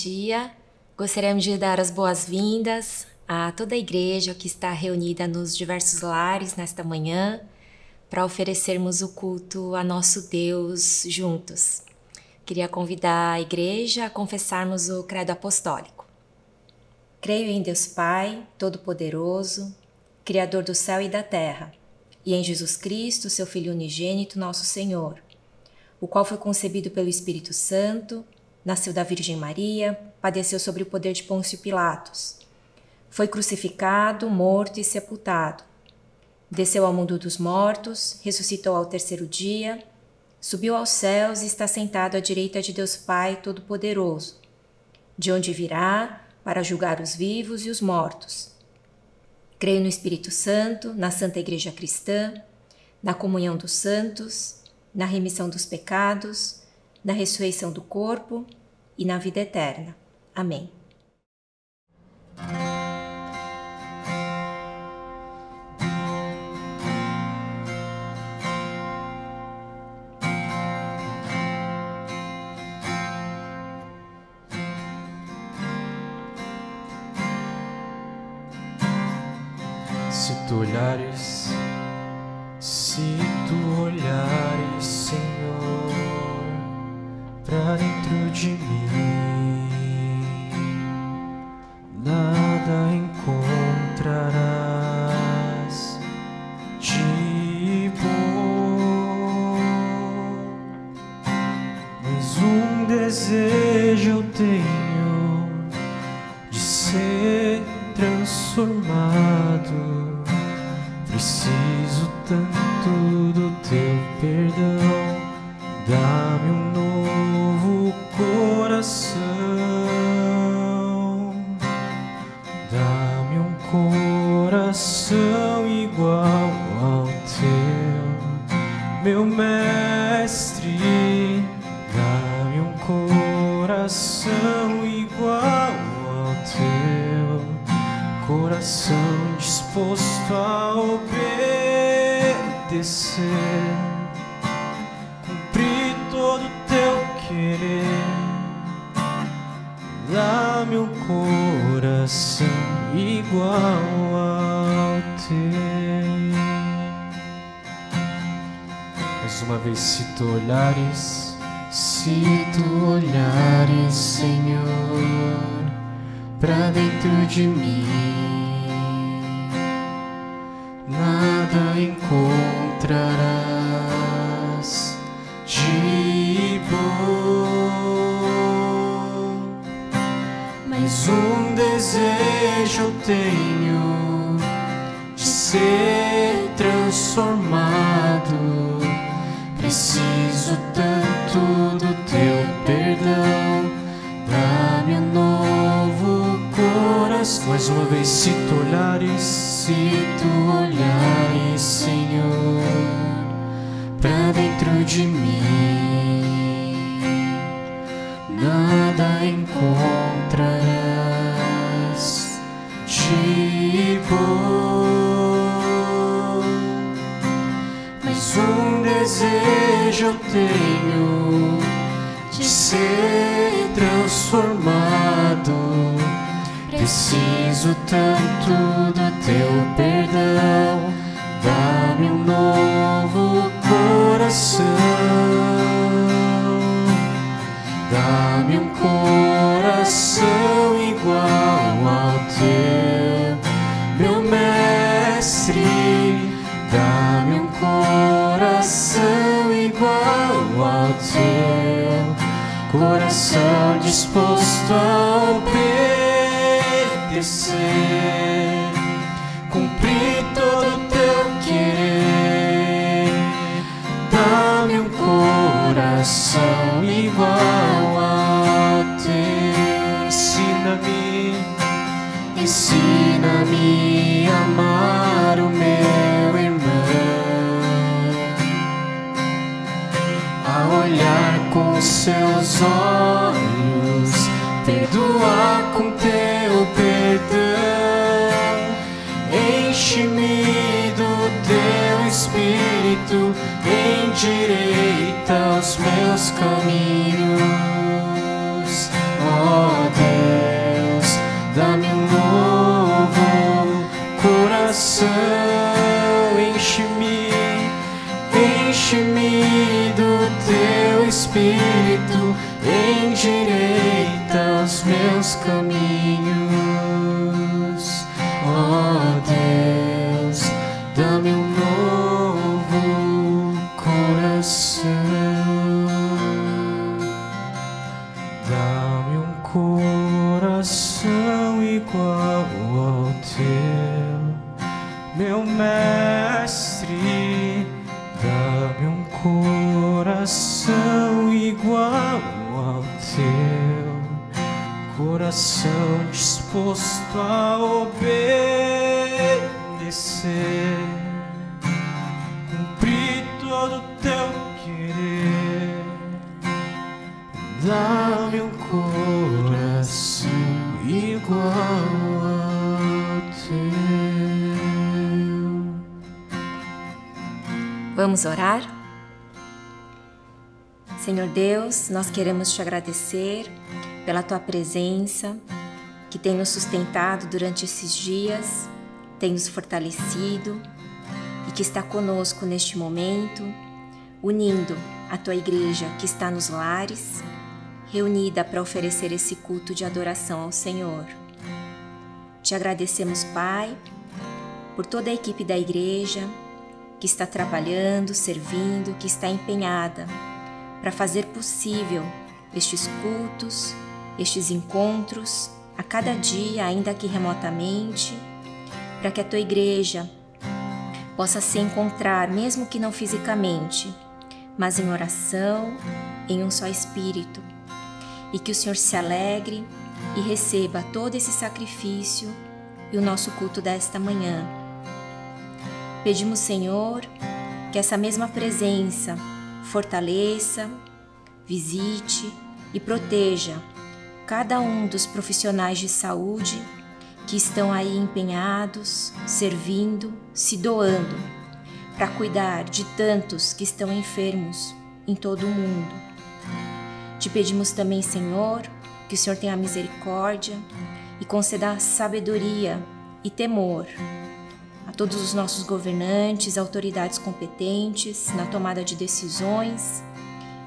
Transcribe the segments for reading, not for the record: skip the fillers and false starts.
dia. Gostaríamos de dar as boas-vindas a toda a igreja que está reunida nos diversos lares nesta manhã para oferecermos o culto a nosso Deus juntos. Queria convidar a igreja a confessarmos o credo apostólico. Creio em Deus Pai, Todo-Poderoso, Criador do céu e da terra, e em Jesus Cristo, seu Filho unigênito, nosso Senhor, o qual foi concebido pelo Espírito Santo, nasceu da Virgem Maria, padeceu sob o poder de Pôncio Pilatos, foi crucificado, morto e sepultado, desceu ao mundo dos mortos, ressuscitou ao terceiro dia, subiu aos céus e está sentado à direita de Deus Pai Todo-Poderoso, de onde virá para julgar os vivos e os mortos. Creio no Espírito Santo, na Santa Igreja Cristã, na comunhão dos santos, na remissão dos pecados, na ressurreição do corpo e na vida eterna. Amém. Se tu olhares, Senhor, pra dentro de mim, nada encontrarás de bom, mas um desejo eu tenho de ser transformado. Preciso tanto do teu perdão, dá-me um novo coração, dá-me um coração igual ao teu, meu mestre, dá-me um coração igual ao teu, coração disposto a obedecer, cumprir todo o teu querer. Dá-me um coração igual ao teu. Mais uma vez, se tu olhares, Senhor, pra dentro de mim, nada encontrarás de bom, mas um desejo eu tenho de ser transformado. Preciso tanto do teu perdão, dá-me um novo coração. Mais uma vez, se tu olhares, Senhor, pra dentro de mim, nada encontrarás de bom, mas um desejo eu tenho de ser transformado. Preciso tanto do teu perdão, dá-me um novo coração, dá-me um coração igual ao teu, meu mestre, dá-me um coração igual ao teu, coração disposto a obedecer, cumprir todo o teu querer. Dá-me um coração igual ao teu. Ensina-me a amar o meu irmão, a olhar com seus olhos, perdoar com teu perdão. Enche-me do teu Espírito, endireita os meus caminhos. Oh coração, enche-me do teu Espírito, endireita os meus caminhos. Ó Deus, dá-me um novo coração, dá-me um coração igual ao teu, meu mestre. Dá-me um coração igual ao teu, coração disposto a obedecer, cumprir todo o teu querer. Dá-me um coração igual ao teu. Vamos orar? Senhor Deus, nós queremos te agradecer pela tua presença, que tem nos sustentado durante esses dias, tem nos fortalecido e que está conosco neste momento, unindo a tua igreja que está nos lares, reunida para oferecer esse culto de adoração ao Senhor. Te agradecemos, Pai, por toda a equipe da igreja que está trabalhando, servindo, que está empenhada para fazer possível estes cultos, estes encontros, a cada dia, ainda que remotamente, para que a tua igreja possa se encontrar, mesmo que não fisicamente, mas em oração, em um só Espírito, e que o Senhor se alegre e receba todo esse sacrifício e o nosso culto desta manhã. Pedimos, Senhor, que essa mesma presença fortaleça, visite e proteja cada um dos profissionais de saúde que estão aí empenhados, servindo, se doando para cuidar de tantos que estão enfermos em todo o mundo. Te pedimos também, Senhor, que o Senhor tenha misericórdia e conceda sabedoria e temor a todos os nossos governantes, autoridades competentes na tomada de decisões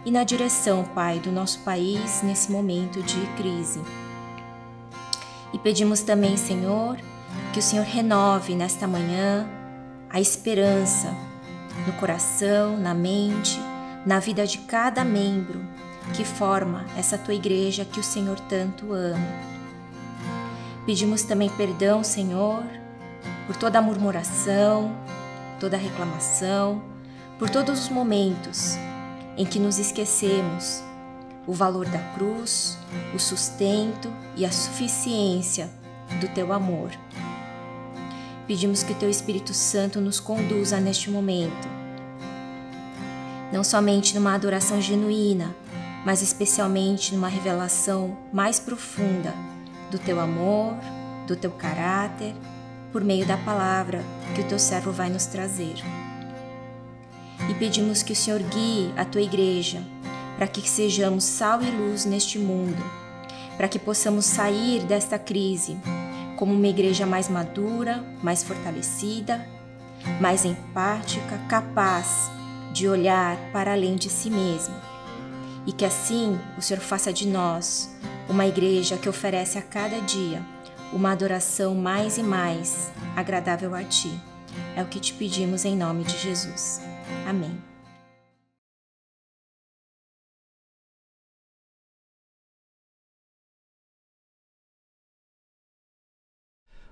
e na direção, Pai, do nosso país nesse momento de crise. E pedimos também, Senhor, que o Senhor renove nesta manhã a esperança no coração, na mente, na vida de cada membro que forma essa tua igreja que o Senhor tanto ama. Pedimos também perdão, Senhor, por toda a murmuração, toda a reclamação, por todos os momentos em que nos esquecemos o valor da cruz, o sustento e a suficiência do teu amor. Pedimos que o teu Espírito Santo nos conduza neste momento, não somente numa adoração genuína, mas especialmente numa revelação mais profunda do teu amor, do teu caráter, por meio da palavra que o teu servo vai nos trazer. E pedimos que o Senhor guie a tua igreja, para que sejamos sal e luz neste mundo, para que possamos sair desta crise como uma igreja mais madura, mais fortalecida, mais empática, capaz de olhar para além de si mesma. E que assim o Senhor faça de nós uma igreja que oferece a cada dia uma adoração mais e mais agradável a Ti. É o que te pedimos em nome de Jesus. Amém.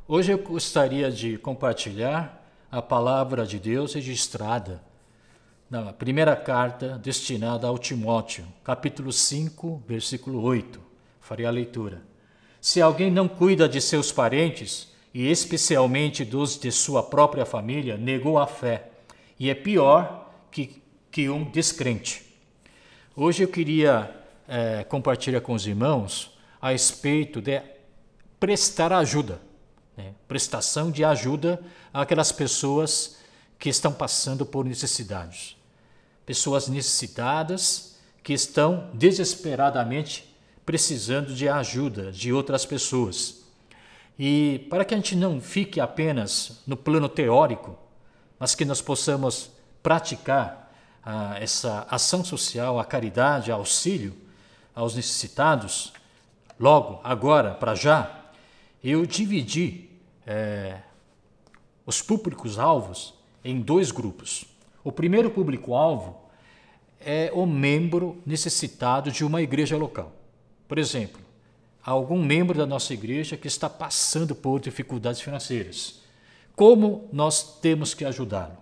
Hoje eu gostaria de compartilhar a palavra de Deus registrada na primeira carta destinada ao Timóteo, capítulo 5, versículo 8. Farei a leitura. Se alguém não cuida de seus parentes, e especialmente dos de sua própria família, negou a fé, e é pior que um descrente. Hoje eu queria compartilhar com os irmãos a respeito de prestar ajuda, prestação de ajuda àquelas pessoas que estão passando por necessidades. Pessoas necessitadas que estão desesperadamente precisando de ajuda de outras pessoas. E para que a gente não fique apenas no plano teórico, mas que nós possamos praticar essa ação social, a caridade, o auxílio aos necessitados, logo, agora, para já, eu dividi os públicos-alvos em 2 grupos. O primeiro público-alvo é o membro necessitado de uma igreja local. Por exemplo, algum membro da nossa igreja que está passando por dificuldades financeiras. Como nós temos que ajudá-lo?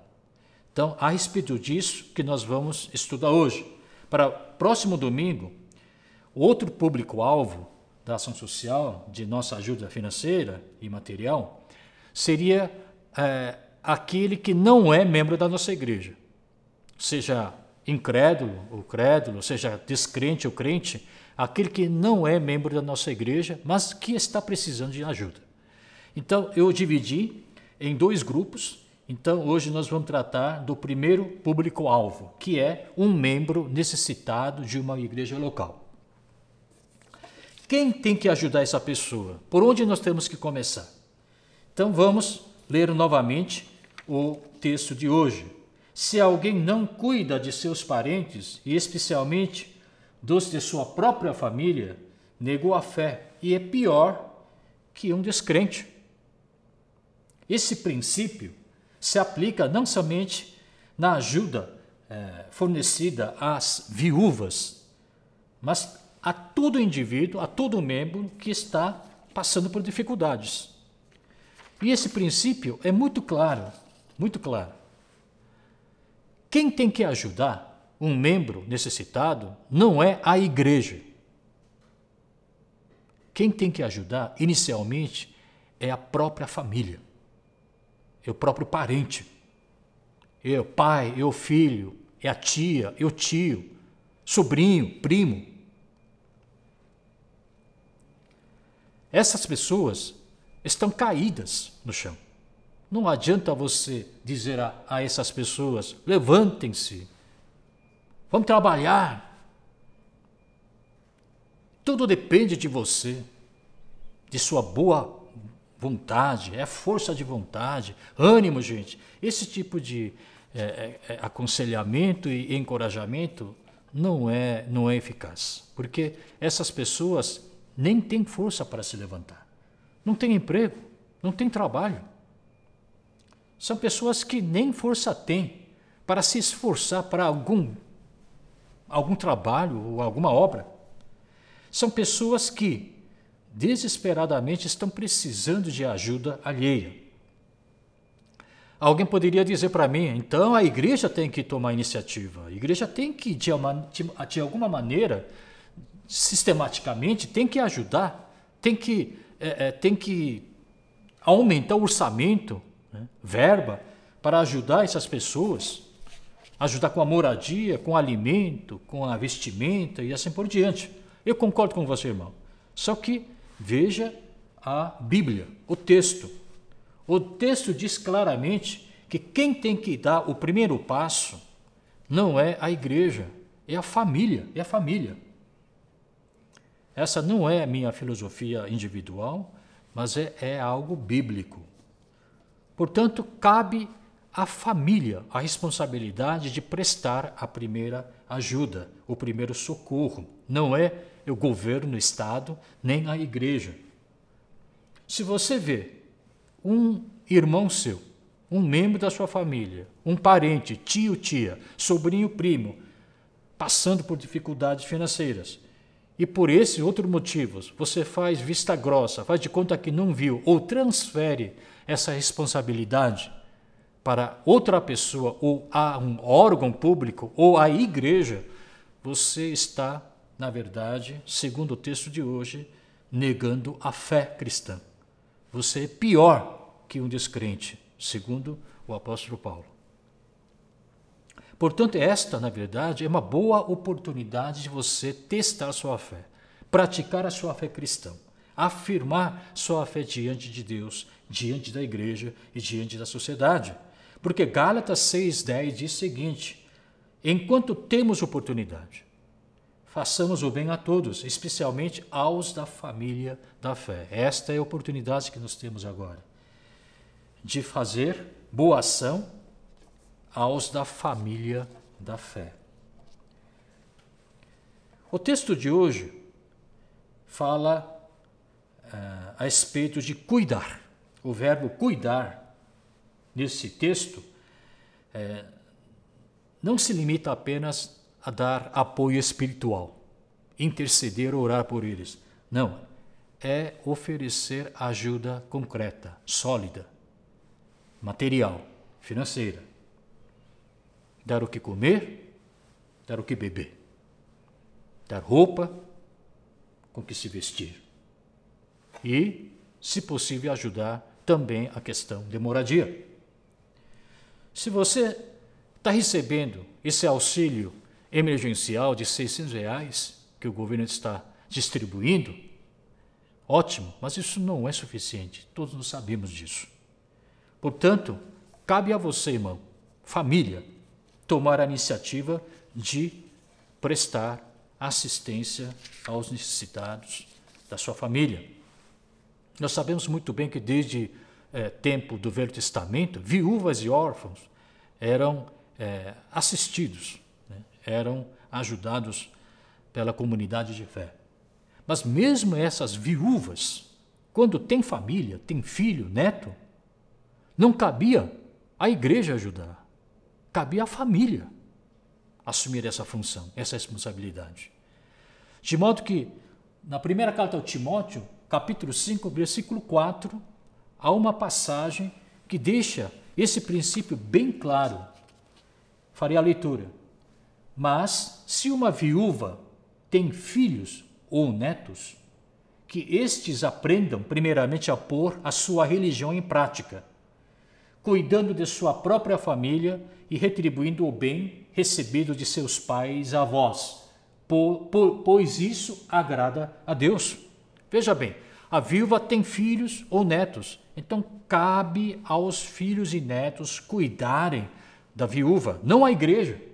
Então, a respeito disso que nós vamos estudar hoje. Para o próximo domingo, outro público-alvo da ação social, de nossa ajuda financeira e material, seria aquele que não é membro da nossa igreja. Seja incrédulo ou crédulo, seja descrente ou crente, aquele que não é membro da nossa igreja, mas que está precisando de ajuda. Então, eu dividi em 2 grupos. Então, hoje nós vamos tratar do primeiro público-alvo, que é um membro necessitado de uma igreja local. Quem tem que ajudar essa pessoa? Por onde nós temos que começar? Então, vamos ler novamente o texto de hoje. Se alguém não cuida de seus parentes, e especialmente dos de sua própria família, negou a fé e é pior que um descrente. Esse princípio se aplica não somente na ajuda fornecida às viúvas, mas a todo indivíduo, a todo membro que está passando por dificuldades. E esse princípio é muito claro, muito claro. Quem tem que ajudar um membro necessitado não é a igreja. Quem tem que ajudar, inicialmente, é a própria família. É o próprio parente. É o pai, é o filho, é a tia, é o tio, sobrinho, primo. Essas pessoas estão caídas no chão. Não adianta você dizer a essas pessoas, levantem-se, vamos trabalhar. Tudo depende de você, de sua boa vontade, força de vontade, ânimo, gente. Esse tipo de aconselhamento e encorajamento não é eficaz, porque essas pessoas nem têm força para se levantar. Não têm emprego, não têm trabalho. São pessoas que nem força têm para se esforçar para algum trabalho ou alguma obra. São pessoas que desesperadamente estão precisando de ajuda alheia. Alguém poderia dizer para mim, então a igreja tem que tomar iniciativa. A igreja tem que, de alguma maneira, sistematicamente, tem que ajudar, tem que aumentar o orçamento, verba, para ajudar essas pessoas, ajudar com a moradia, com o alimento, com a vestimenta e assim por diante. Eu concordo com você, irmão. Só que veja a Bíblia, o texto. O texto diz claramente que quem tem que dar o primeiro passo não é a igreja, é a família, é a família. Essa não é a minha filosofia individual, mas é algo bíblico. Portanto, cabe à família a responsabilidade de prestar a primeira ajuda, o primeiro socorro. Não é o governo, o Estado, nem a igreja. Se você vê um irmão seu, um membro da sua família, um parente, tio, tia, sobrinho, primo, passando por dificuldades financeiras, e por esses outros motivos você faz vista grossa, faz de conta que não viu, ou transfere essa responsabilidade para outra pessoa, ou a um órgão público, ou a igreja, você está, na verdade, segundo o texto de hoje, negando a fé cristã. Você é pior que um descrente, segundo o apóstolo Paulo. Portanto, esta, na verdade, é uma boa oportunidade de você testar sua fé, praticar a sua fé cristã, afirmar sua fé diante de Deus, diante da igreja e diante da sociedade. Porque Gálatas 6,10 diz o seguinte: enquanto temos oportunidade, façamos o bem a todos, especialmente aos da família da fé. Esta é a oportunidade que nós temos agora, de fazer boa ação aos da família da fé. O texto de hoje fala a respeito de cuidar. O verbo cuidar, nesse texto, não se limita apenas a dar apoio espiritual, interceder ou orar por eles. Não, é oferecer ajuda concreta, sólida, material, financeira. Dar o que comer, dar o que beber. Dar roupa com que se vestir. E, se possível, ajudar também a questão de moradia. Se você está recebendo esse auxílio emergencial de R$600 que o governo está distribuindo, ótimo, mas isso não é suficiente. Todos nós sabemos disso. Portanto, cabe a você, irmão, família, tomar a iniciativa de prestar assistência aos necessitados da sua família. Nós sabemos muito bem que desde tempo do Velho Testamento, viúvas e órfãos eram assistidos, né? Eram ajudados pela comunidade de fé. Mas mesmo essas viúvas, quando tem família, tem filho, neto, não cabia a igreja ajudar, cabia a família assumir essa função, essa responsabilidade. De modo que, na primeira carta ao Timóteo, capítulo 5, versículo 4, há uma passagem que deixa esse princípio bem claro. Farei a leitura. Mas, se uma viúva tem filhos ou netos, que estes aprendam primeiramente a pôr a sua religião em prática, cuidando de sua própria família e retribuindo o bem recebido de seus pais e avós, pois isso agrada a Deus. Veja bem, a viúva tem filhos ou netos, então cabe aos filhos e netos cuidarem da viúva, não à igreja.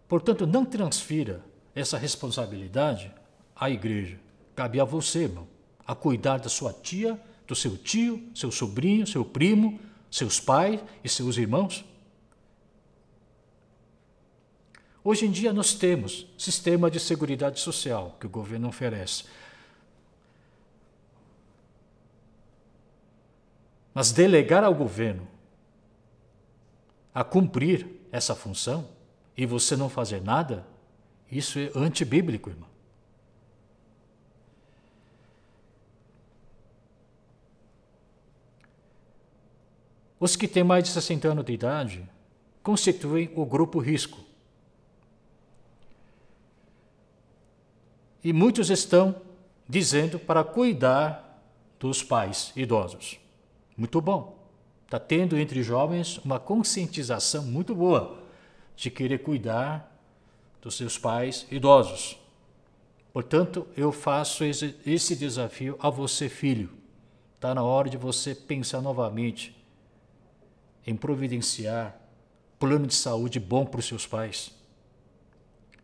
Portanto, não transfira essa responsabilidade à igreja. Cabe a você, irmão, a cuidar da sua tia, do seu tio, seu sobrinho, seu primo, seus pais e seus irmãos. Hoje em dia nós temos sistema de seguridade social que o governo oferece. Mas delegar ao governo a cumprir essa função e você não fazer nada, isso é antibíblico, irmão. Os que têm mais de 60 anos de idade constituem o grupo risco. E muitos estão dizendo para cuidar dos pais idosos. Muito bom. Está tendo entre jovens uma conscientização muito boa de querer cuidar dos seus pais idosos. Portanto, eu faço esse desafio a você, filho. Está na hora de você pensar novamente em providenciar plano de saúde bom para os seus pais.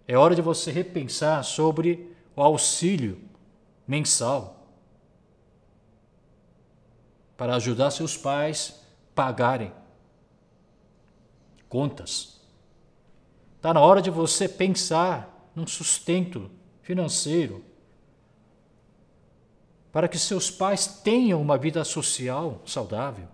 É hora de você repensar sobre o auxílio mensal para ajudar seus pais a pagarem contas. Está na hora de você pensar num sustento financeiro para que seus pais tenham uma vida social saudável.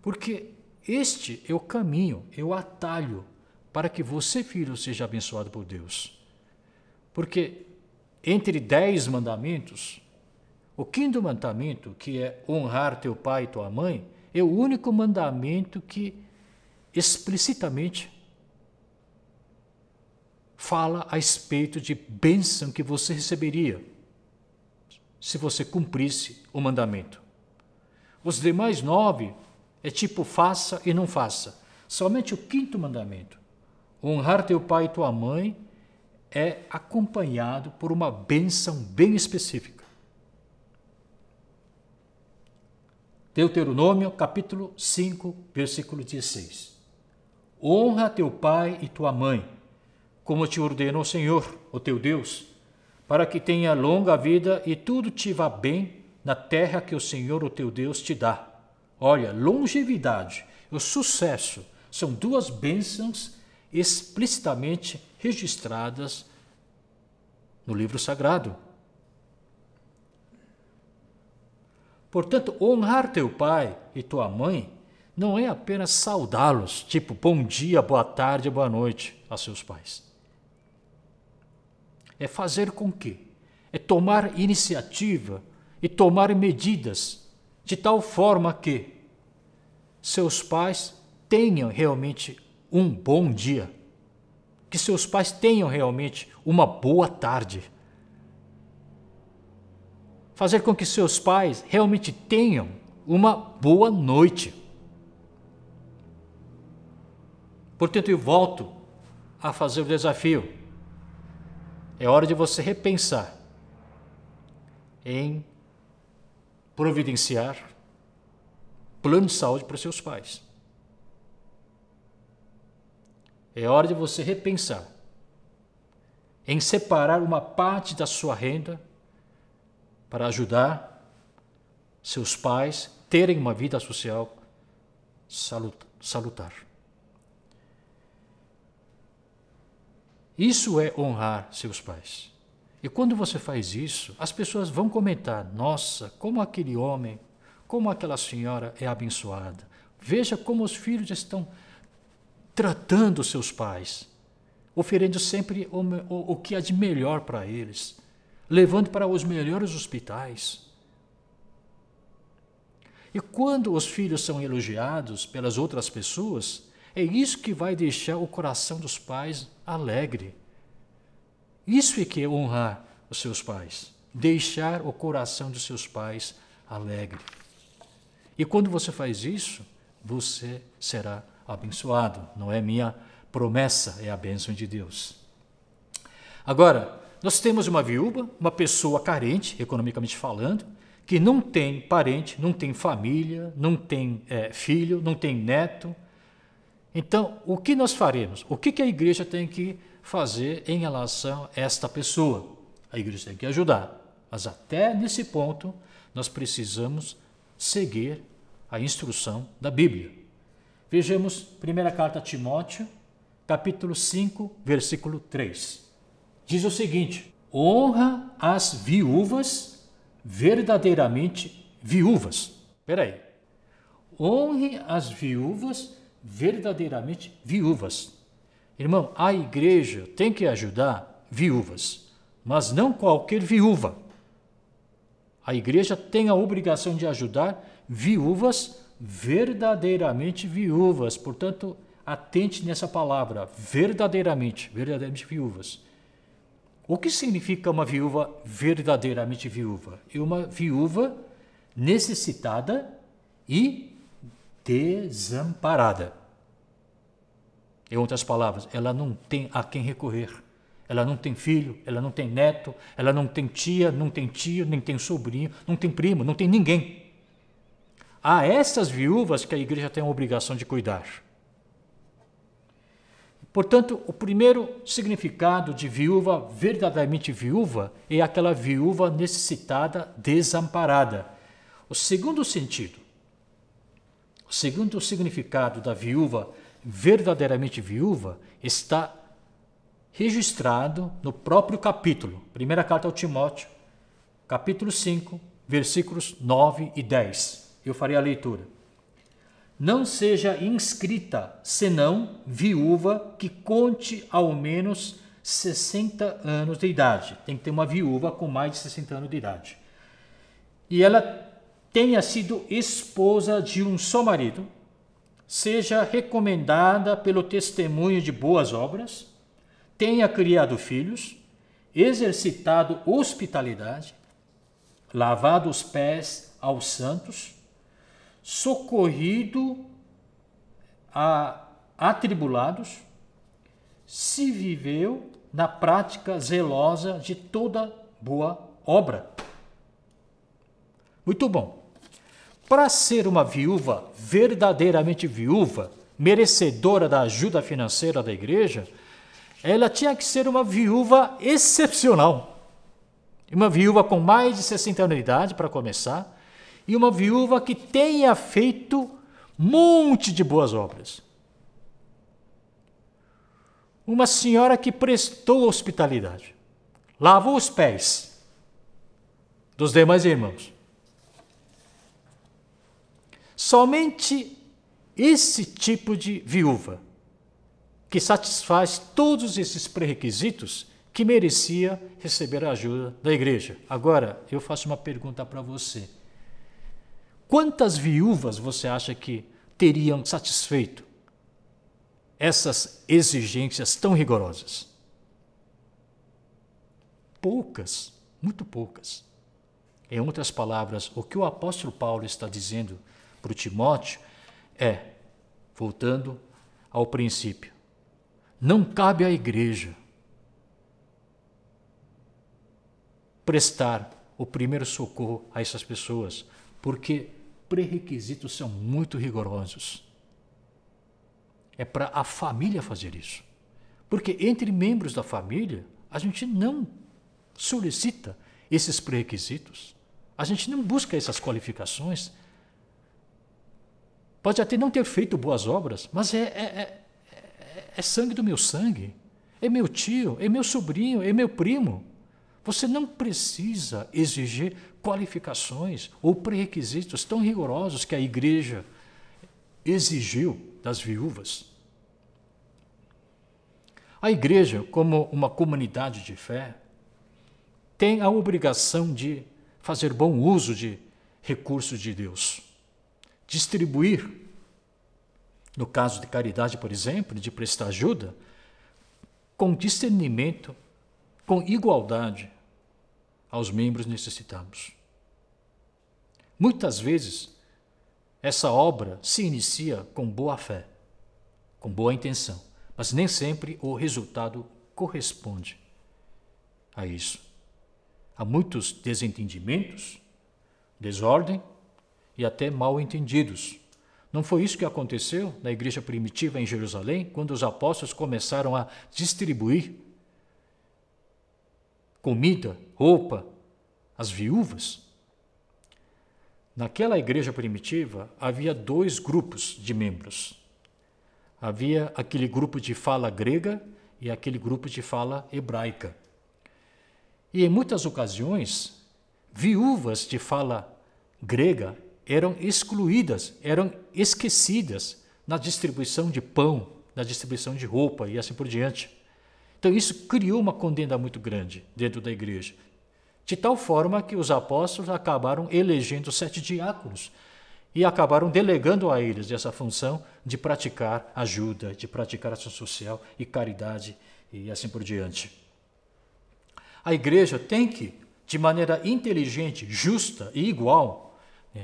Porque este é o caminho, é o atalho para que você, filho, seja abençoado por Deus. Porque entre 10 mandamentos, o 5º mandamento, que é honrar teu pai e tua mãe, é o único mandamento que explicitamente fala a respeito de bênção que você receberia se você cumprisse o mandamento. Os demais 9 é tipo faça e não faça. Somente o 5º mandamento, honrar teu pai e tua mãe, é acompanhado por uma bênção bem específica. Deuteronômio, capítulo 5, versículo 16. Honra teu pai e tua mãe, como te ordenou o Senhor, o teu Deus, para que tenha longa vida e tudo te vá bem na terra que o Senhor, o teu Deus, te dá. Olha, longevidade e o sucesso são duas bênçãos explicitamente registradas no livro sagrado. Portanto, honrar teu pai e tua mãe não é apenas saudá-los, tipo bom dia, boa tarde, boa noite a seus pais. É fazer com que? É tomar iniciativa e tomar medidas de tal forma que seus pais tenham realmente um bom dia, que seus pais tenham realmente uma boa tarde. Fazer com que seus pais realmente tenham uma boa noite. Portanto, eu volto a fazer o desafio. É hora de você repensar em providenciar plano de saúde para os seus pais. É hora de você repensar em separar uma parte da sua renda para ajudar seus pais a terem uma vida social salutar. Isso é honrar seus pais. E quando você faz isso, as pessoas vão comentar: nossa, como aquele homem, como aquela senhora é abençoada. Veja como os filhos estão tratando seus pais, oferecendo sempre o que há de melhor para eles, levando para os melhores hospitais. E quando os filhos são elogiados pelas outras pessoas, é isso que vai deixar o coração dos pais alegre. Isso é que é honrar os seus pais, deixar o coração dos seus pais alegre. E quando você faz isso, você será abençoado. Não é minha promessa, é a bênção de Deus. Agora, nós temos uma viúva, uma pessoa carente, economicamente falando, que não tem parente, não tem família, não tem filho, não tem neto. Então, o que nós faremos? O que a igreja tem que fazer em relação a esta pessoa? A igreja tem que ajudar. Mas até nesse ponto, nós precisamos seguir a instrução da Bíblia. Vejamos 1 carta a Timóteo, capítulo 5, versículo 3. Diz o seguinte: honra as viúvas verdadeiramente viúvas. Espera aí. Honre as viúvas verdadeiramente viúvas. Irmão, a igreja tem que ajudar viúvas, mas não qualquer viúva. A igreja tem a obrigação de ajudar viúvas verdadeiramente viúvas. Portanto, atente nessa palavra, verdadeiramente viúvas. O que significa uma viúva verdadeiramente viúva? É uma viúva necessitada e desamparada. Em outras palavras, ela não tem a quem recorrer. Ela não tem filho, ela não tem neto, ela não tem tia, não tem tio, nem tem sobrinho, não tem primo, não tem ninguém. A essas viúvas que a igreja tem a obrigação de cuidar. Portanto, o primeiro significado de viúva, verdadeiramente viúva, é aquela viúva necessitada, desamparada. O segundo sentido, o segundo significado da viúva, verdadeiramente viúva, está registrado no próprio capítulo, 1 carta ao Timóteo, capítulo 5, versículos 9 e 10. Eu farei a leitura. Não seja inscrita, senão viúva que conte ao menos 60 anos de idade. Tem que ter uma viúva com mais de 60 anos de idade. E ela tenha sido esposa de um só marido, seja recomendada pelo testemunho de boas obras, tenha criado filhos, exercitado hospitalidade, lavado os pés aos santos, socorrido a atribulados, se viveu na prática zelosa de toda boa obra. Muito bom. para ser uma viúva, verdadeiramente viúva, merecedora da ajuda financeira da igreja, ela tinha que ser uma viúva excepcional. Uma viúva com mais de 60 anos de idade, para começar, e uma viúva que tenha feito um monte de boas obras. Uma senhora que prestou hospitalidade, lavou os pés dos demais irmãos. Somente esse tipo de viúva, que satisfaz todos esses pré-requisitos, que merecia receber a ajuda da igreja. Agora, eu faço uma pergunta para você. Quantas viúvas você acha que teriam satisfeito essas exigências tão rigorosas? Poucas, muito poucas. Em outras palavras, o que o apóstolo Paulo está dizendo para o Timóteo é, voltando ao princípio, não cabe à igreja prestar o primeiro socorro a essas pessoas, porque pré-requisitos são muito rigorosos. É para a família fazer isso. Porque entre membros da família, a gente não solicita esses pré-requisitos. A gente não busca essas qualificações. Pode até não ter feito boas obras, mas é sangue do meu sangue. É meu tio, é meu sobrinho, é meu primo. Você não precisa exigir qualificações ou pré-requisitos tão rigorosos que a igreja exigiu das viúvas. A igreja, como uma comunidade de fé, tem a obrigação de fazer bom uso de recursos de Deus. Distribuir, no caso de caridade, por exemplo, de prestar ajuda, com discernimento, com igualdade aos membros necessitados. Muitas vezes, essa obra se inicia com boa fé, com boa intenção, mas nem sempre o resultado corresponde a isso. Há muitos desentendimentos, desordem e até mal entendidos. Não foi isso que aconteceu na igreja primitiva em Jerusalém, quando os apóstolos começaram a distribuir comida, roupa às viúvas? Naquela igreja primitiva havia dois grupos de membros. Havia aquele grupo de fala grega e aquele grupo de fala hebraica. E em muitas ocasiões, viúvas de fala grega eram excluídas, eram esquecidas na distribuição de pão, na distribuição de roupa e assim por diante. Então isso criou uma condena muito grande dentro da igreja, de tal forma que os apóstolos acabaram elegendo 7 diáconos e acabaram delegando a eles essa função de praticar ajuda, de praticar ação social e caridade e assim por diante. A igreja tem que, de maneira inteligente, justa e igual,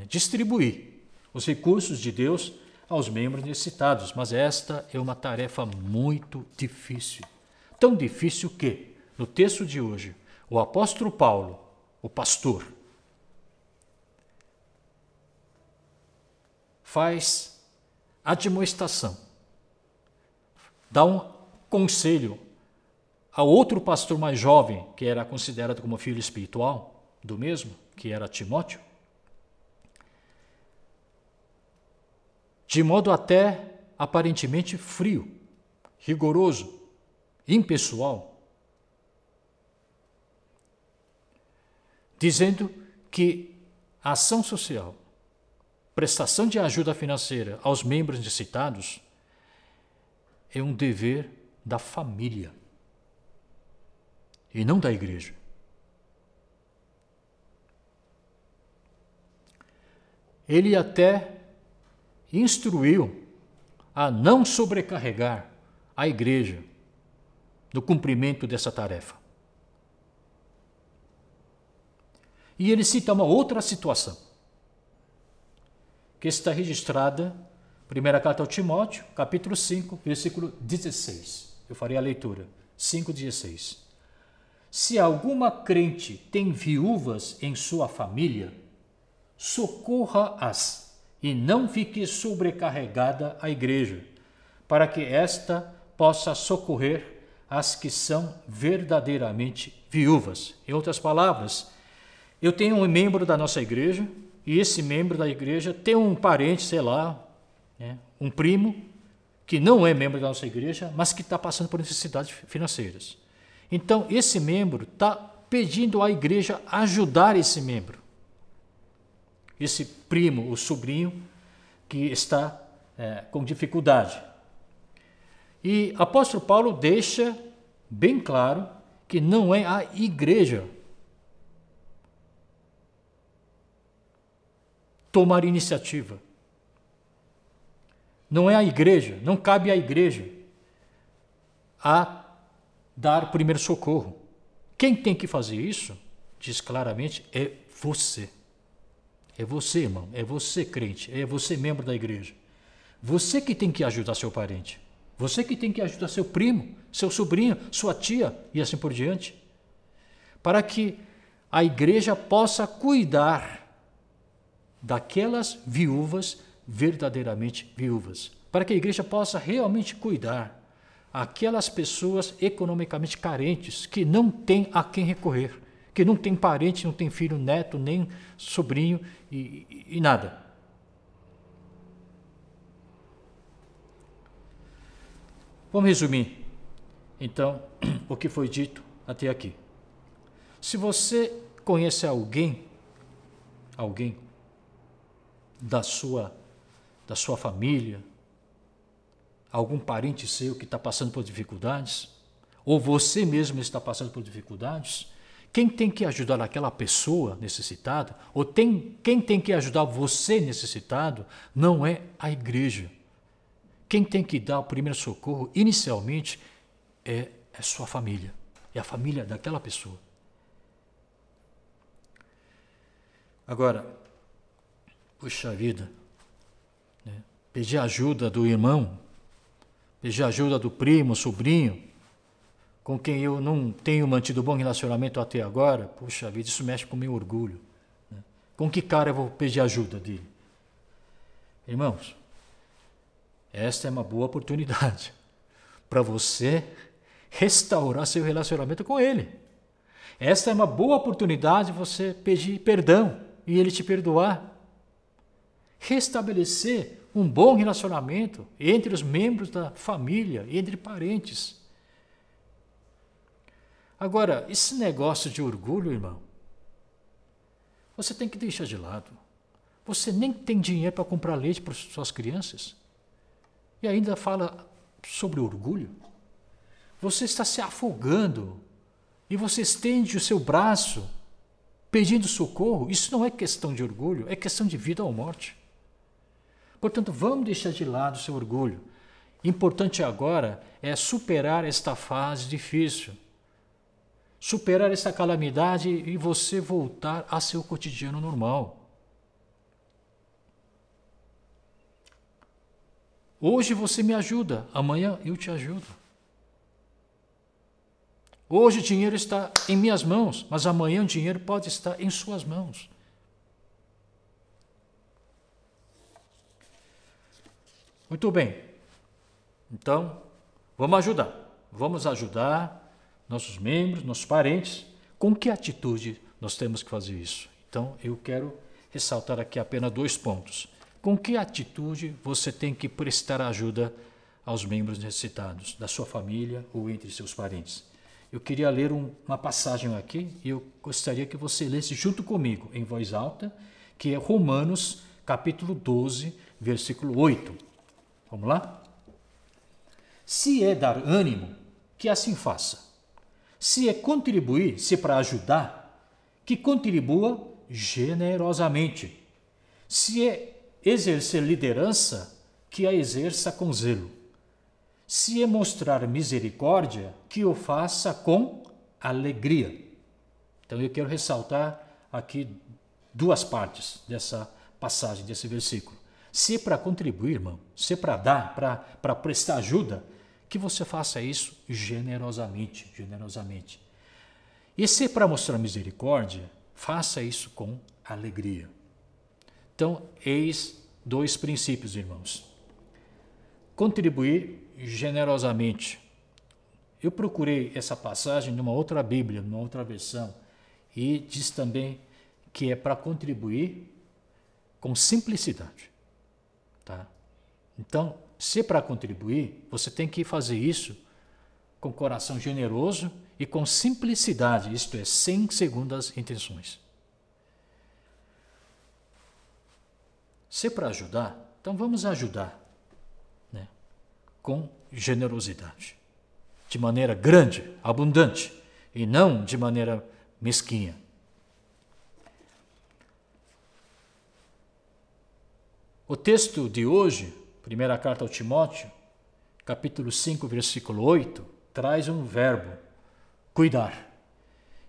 distribuir os recursos de Deus aos membros necessitados, mas esta é uma tarefa muito difícil. Tão difícil que, no texto de hoje, o apóstolo Paulo, o pastor, faz admoestação, dá um conselho a outro pastor mais jovem, que era considerado como filho espiritual do mesmo, que era Timóteo, de modo até aparentemente frio, rigoroso, impessoal, dizendo que a ação social, prestação de ajuda financeira aos membros necessitados é um dever da família e não da igreja. Ele até instruiu a não sobrecarregar a igreja no cumprimento dessa tarefa. E ele cita uma outra situação, que está registrada, primeira carta ao Timóteo, capítulo 5, versículo 16. Eu farei a leitura, 5:16. Se alguma crente tem viúvas em sua família, socorra-as e não fique sobrecarregada a igreja, para que esta possa socorrer as que são verdadeiramente viúvas. Em outras palavras, eu tenho um membro da nossa igreja, e esse membro da igreja tem um parente, sei lá, um primo, que não é membro da nossa igreja, mas que está passando por necessidades financeiras. Então, esse membro está pedindo à igreja ajudar esse membro. Esse primo, o sobrinho, que está com dificuldade. E o apóstolo Paulo deixa bem claro que não é a igreja tomar iniciativa. Não é a igreja, não cabe à igreja a dar primeiro socorro. Quem tem que fazer isso, diz claramente, é você. É você, irmão, é você, crente, é você, membro da igreja. Você que tem que ajudar seu parente. Você que tem que ajudar seu primo, seu sobrinho, sua tia e assim por diante. Para que a igreja possa cuidar daquelas viúvas verdadeiramente viúvas. Para que a igreja possa realmente cuidar aquelas pessoas economicamente carentes que não têm a quem recorrer, que não tem parente, não tem filho, neto, nem sobrinho e nada. Vamos resumir, então, o que foi dito até aqui. Se você conhece alguém da sua família, algum parente seu que está passando por dificuldades, ou você mesmo está passando por dificuldades, quem tem que ajudar aquela pessoa necessitada, ou quem tem que ajudar você necessitado, não é a igreja. Quem tem que dar o primeiro socorro, inicialmente, é sua família, é a família daquela pessoa. Agora, puxa vida, pedir ajuda do irmão, pedir ajuda do primo, sobrinho, com quem eu não tenho mantido bom relacionamento até agora, puxa vida, isso mexe com o meu orgulho. Com que cara eu vou pedir ajuda dele? Irmãos, esta é uma boa oportunidade para você restaurar seu relacionamento com ele. Esta é uma boa oportunidade de você pedir perdão e ele te perdoar. Restabelecer um bom relacionamento entre os membros da família, entre parentes. Agora, esse negócio de orgulho, irmão, você tem que deixar de lado. Você nem tem dinheiro para comprar leite para suas crianças. E ainda fala sobre orgulho. Você está se afogando e você estende o seu braço pedindo socorro. Isso não é questão de orgulho, é questão de vida ou morte. Portanto, vamos deixar de lado o seu orgulho. Importante agora é superar esta fase difícil. Superar essa calamidade e você voltar a seu cotidiano normal. Hoje você me ajuda, amanhã eu te ajudo. Hoje o dinheiro está em minhas mãos, mas amanhã o dinheiro pode estar em suas mãos. Muito bem. Então, vamos ajudar nossos membros, nossos parentes. Com que atitude nós temos que fazer isso? Então, eu quero ressaltar aqui apenas 2 pontos. Com que atitude você tem que prestar ajuda aos membros necessitados, da sua família ou entre seus parentes? Eu queria ler uma passagem aqui e eu gostaria que você lesse junto comigo, em voz alta, que é Romanos, capítulo 12, versículo 8. Vamos lá? Se é dar ânimo, que assim faça. Se é contribuir, se é para ajudar, que contribua generosamente. Se é exercer liderança, que a exerça com zelo. Se é mostrar misericórdia, que o faça com alegria. Então eu quero ressaltar aqui 2 partes dessa passagem, desse versículo. Se é para contribuir, irmão, se é para dar, para prestar ajuda, que você faça isso generosamente. E se é para mostrar misericórdia, faça isso com alegria. Então, eis 2 princípios, irmãos. Contribuir generosamente. Eu procurei essa passagem numa outra Bíblia, numa outra versão, e diz também que é para contribuir com simplicidade. Tá? Então, se é para contribuir, você tem que fazer isso com coração generoso e com simplicidade, isto é, sem segundas intenções. Se é para ajudar, então vamos ajudar, né, com generosidade, de maneira grande, abundante, e não de maneira mesquinha. O texto de hoje, primeira carta ao Timóteo, capítulo 5, versículo 8, traz um verbo, cuidar.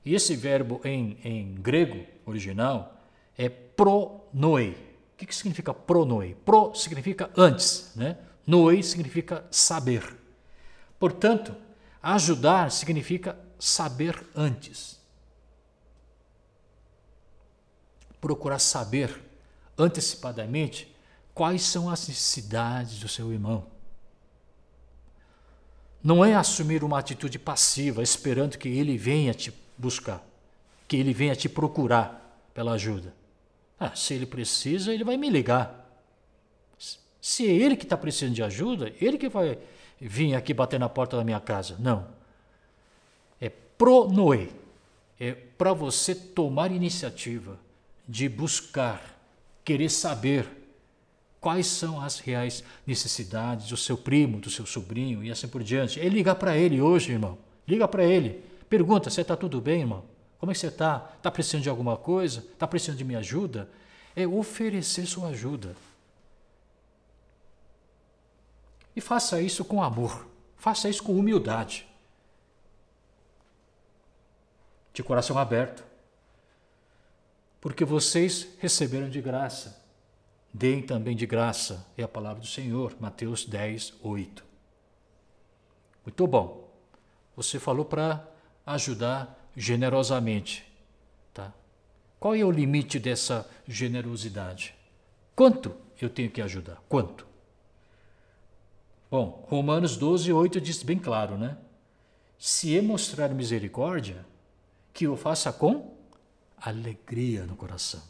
E esse verbo em grego original é pronoe. O que significa pronoe? Pro significa antes, né? Noe significa saber. Portanto, ajudar significa saber antes. Procurar saber antecipadamente quais são as necessidades do seu irmão. Não é assumir uma atitude passiva, esperando que ele venha te buscar, que ele venha te procurar pela ajuda. Se ele precisa, ele vai me ligar. Se é ele que está precisando de ajuda, ele que vai vir aqui bater na porta da minha casa. Não. É pronoe. É para você tomar iniciativa de buscar, querer saber quais são as reais necessidades do seu primo, do seu sobrinho e assim por diante. É ligar para ele hoje, irmão. Liga para ele. Pergunta, você está tudo bem, irmão? Como é que você está? Está precisando de alguma coisa? Está precisando de minha ajuda? É oferecer sua ajuda. E faça isso com amor. Faça isso com humildade. De coração aberto. Porque vocês receberam de graça. Deem também de graça. É a palavra do Senhor. Mateus 10, 8. Muito bom. Você falou para ajudar generosamente. Tá? Qual é o limite dessa generosidade? Quanto eu tenho que ajudar? Quanto? Bom, Romanos 12, 8 diz bem claro, né? Se é mostrar misericórdia, que eu faça com alegria no coração.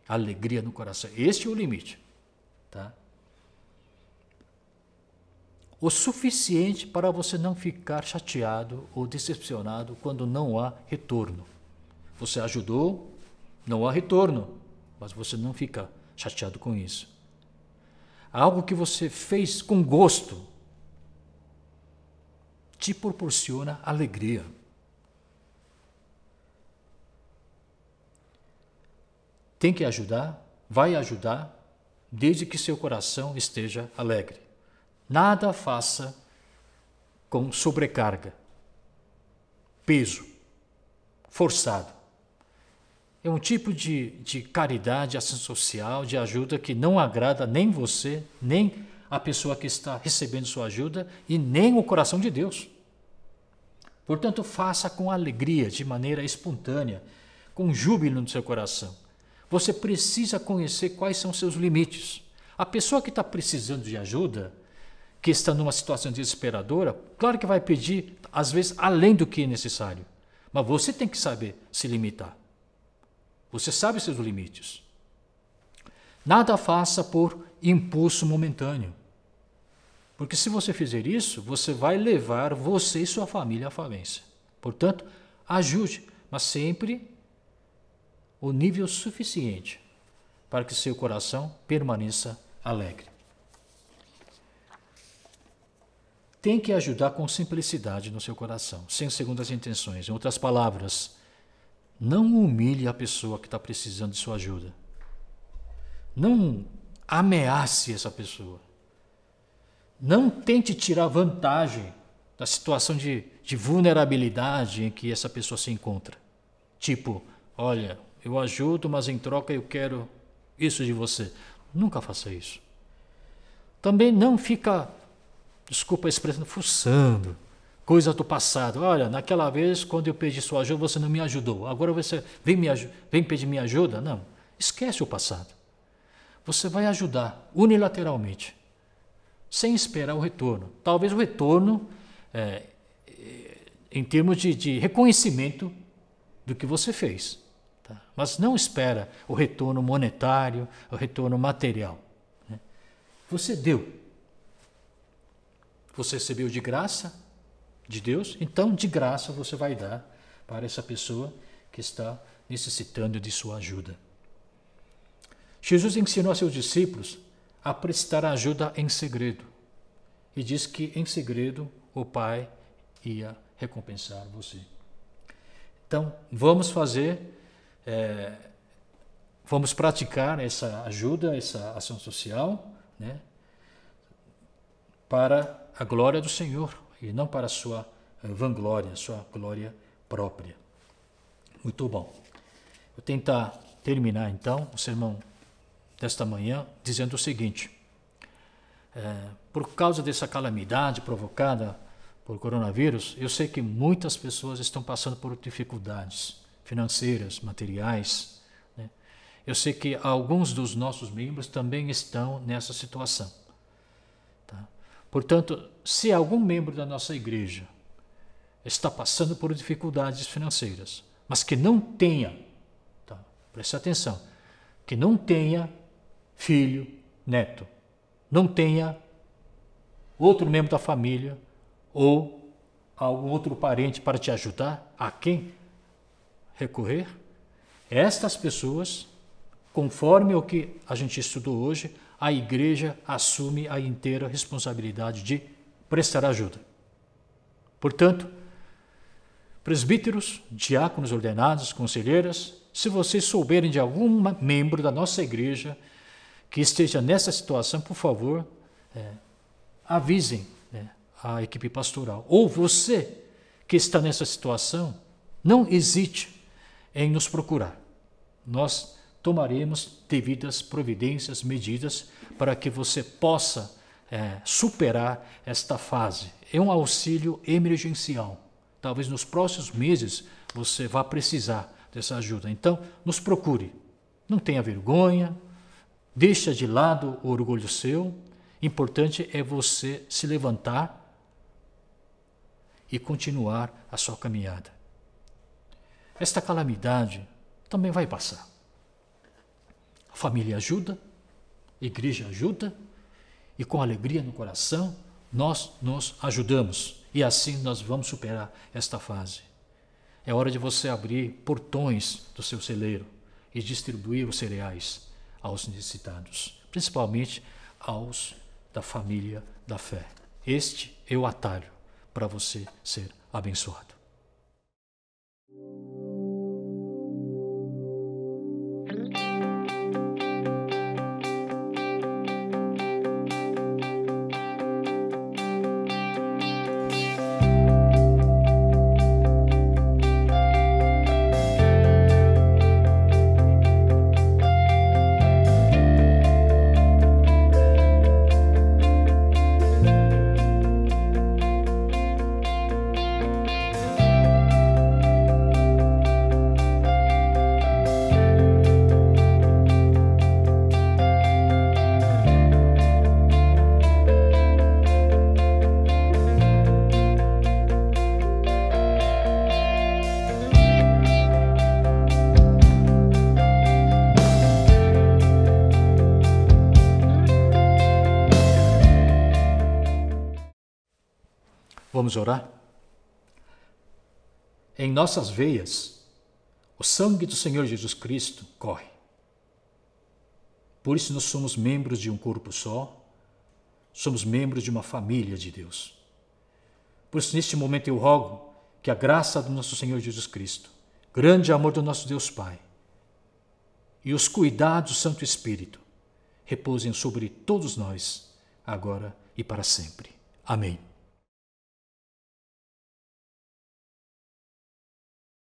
Alegria no coração. Este é o limite. Tá? O suficiente para você não ficar chateado ou decepcionado quando não há retorno. Você ajudou, não há retorno, mas você não fica chateado com isso. Algo que você fez com gosto te proporciona alegria. Tem que ajudar, vai ajudar, desde que seu coração esteja alegre. Nada faça com sobrecarga, peso, forçado. É um tipo de caridade, ação social, de ajuda que não agrada nem você, nem a pessoa que está recebendo sua ajuda e nem o coração de Deus. Portanto, faça com alegria, de maneira espontânea, com júbilo no seu coração. Você precisa conhecer quais são seus limites. A pessoa que está precisando de ajuda, que está numa situação desesperadora, claro que vai pedir, às vezes, além do que é necessário. Mas você tem que saber se limitar. Você sabe seus limites. Nada faça por impulso momentâneo. Porque se você fizer isso, você vai levar você e sua família à falência. Portanto, ajude, mas sempre o nível suficiente para que seu coração permaneça alegre. Tem que ajudar com simplicidade no seu coração, sem segundas intenções. Em outras palavras, não humilhe a pessoa que está precisando de sua ajuda. Não ameace essa pessoa. Não tente tirar vantagem da situação de vulnerabilidade em que essa pessoa se encontra. Tipo, olha, eu ajudo, mas em troca eu quero isso de você. Nunca faça isso. Também não fica, desculpa a expressão, fuçando coisa do passado. Olha, naquela vez, quando eu pedi sua ajuda, você não me ajudou. Agora você vem pedir minha ajuda? Não. Esquece o passado. Você vai ajudar unilateralmente, sem esperar o retorno. Talvez o retorno, em termos de reconhecimento do que você fez. Tá? Mas não espera o retorno monetário, o retorno material. Né? Você deu. Você recebeu de graça de Deus, então de graça você vai dar para essa pessoa que está necessitando de sua ajuda. Jesus ensinou a seus discípulos a prestar ajuda em segredo. E diz que em segredo o Pai ia recompensar você. Então, vamos vamos praticar essa ajuda, essa ação social, né, para a glória do Senhor e não para a sua vanglória, a sua glória própria. Muito bom. Vou tentar terminar então o sermão desta manhã dizendo o seguinte: por causa dessa calamidade provocada por coronavírus, eu sei que muitas pessoas estão passando por dificuldades financeiras, materiais, né? Eu sei que alguns dos nossos membros também estão nessa situação. Tá? Portanto, se algum membro da nossa igreja está passando por dificuldades financeiras, mas que não tenha, tá? Preste atenção, que não tenha filho, neto, não tenha outro membro da família ou algum outro parente para te ajudar, a quem recorrer? Estas pessoas, conforme o que a gente estudou hoje, a igreja assume a inteira responsabilidade de prestar ajuda. Portanto, presbíteros, diáconos ordenados, conselheiras, se vocês souberem de algum membro da nossa igreja que esteja nessa situação, por favor, avisem, né, a equipe pastoral. Ou você que está nessa situação, não hesite em nos procurar. Nós tomaremos devidas providências, medidas para que você possa superar esta fase. É um auxílio emergencial. Talvez nos próximos meses você vá precisar dessa ajuda. Então, nos procure. Não tenha vergonha, deixa de lado o orgulho seu. Importante é você se levantar e continuar a sua caminhada. Esta calamidade também vai passar. A família ajuda, a igreja ajuda, e com alegria no coração nós nos ajudamos. E assim nós vamos superar esta fase. É hora de você abrir portões do seu celeiro e distribuir os cereais aos necessitados, principalmente aos da família da fé. Este é o atalho para você ser abençoado. Vamos orar? Em nossas veias, o sangue do Senhor Jesus Cristo corre. Por isso nós somos membros de um corpo só, somos membros de uma família de Deus. Por isso, neste momento eu rogo que a graça do nosso Senhor Jesus Cristo, grande amor do nosso Deus Pai e os cuidados do Santo Espírito repousem sobre todos nós, agora e para sempre. Amém.